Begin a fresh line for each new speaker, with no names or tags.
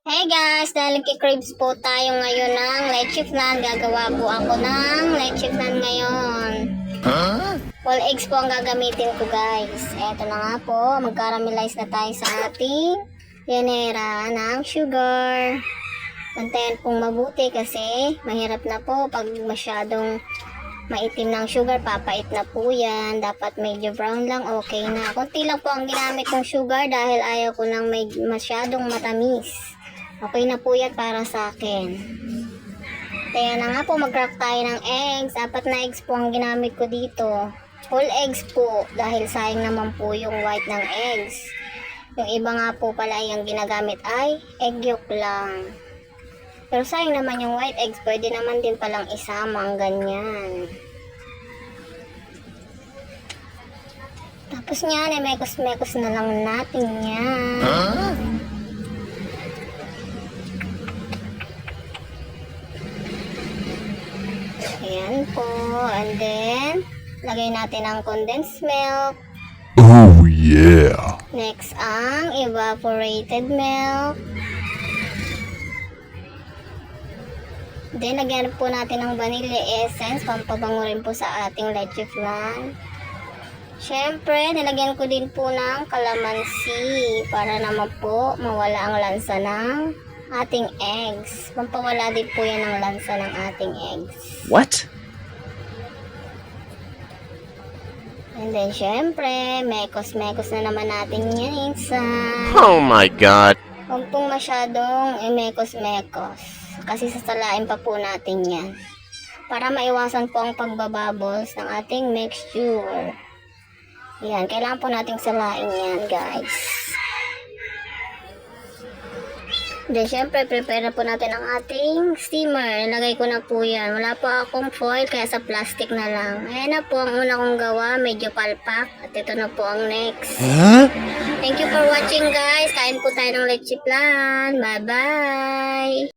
Hey guys, dahil nagkikribs po tayo ngayon ng leche flan, gagawa po ako ng leche flan ngayon. Whole eggs po ang gagamitin ko guys. Eto na nga po, mag-caramelize na tayo sa ating yanera ng sugar. Bantayan pong mabuti kasi mahirap na po pag masyadong maitim ng sugar, papait na po yan. Dapat medyo brown lang, okay na. Kunti lang po ang ginamit kong sugar dahil ayaw ko ng masyadong matamis. Okay na po yan para sa akin. Kaya na nga po, mag-crack tayo ng eggs. 4 na eggs po ang ginamit ko dito. Whole eggs po dahil sayang naman po yung white ng eggs. Yung iba nga po pala yung ginagamit ay egg yolk lang. Pero sayang naman yung white eggs, pwede naman din palang isama ang ganyan. Tapos yan, mekos-mekos na lang natin yan. Ayan po. And then, lagay natin ang condensed milk.
Oh yeah.
Next, ang evaporated milk. Then, lagyan po natin ng vanilla essence. Pampabango rin po sa ating leche flan. Siyempre, nilagyan ko din po ng calamansi para naman po mawala ang lansa ng ating eggs. Pampawala din po yan ng lansa ng ating eggs.
What?
And then, syempre, mekos-mekos na naman natin yan inside.
Oh my god.
Huwag pong masyadong mekos-mekos. Kasi sasalain pa po natin yan. Para maiwasan po ang pagbabubbles ng ating mixture. Yan, kailangan po nating salain yan, guys. Then, syempre, prepare na po natin ang ating steamer. Nilagay ko na po yan. Wala po akong foil, kaya sa plastic na lang. Ayan na po ang una kong gawa. Medyo palpak. At ito na po ang next. Thank you for watching, guys. Kain po tayo ng leche flan. Bye-bye!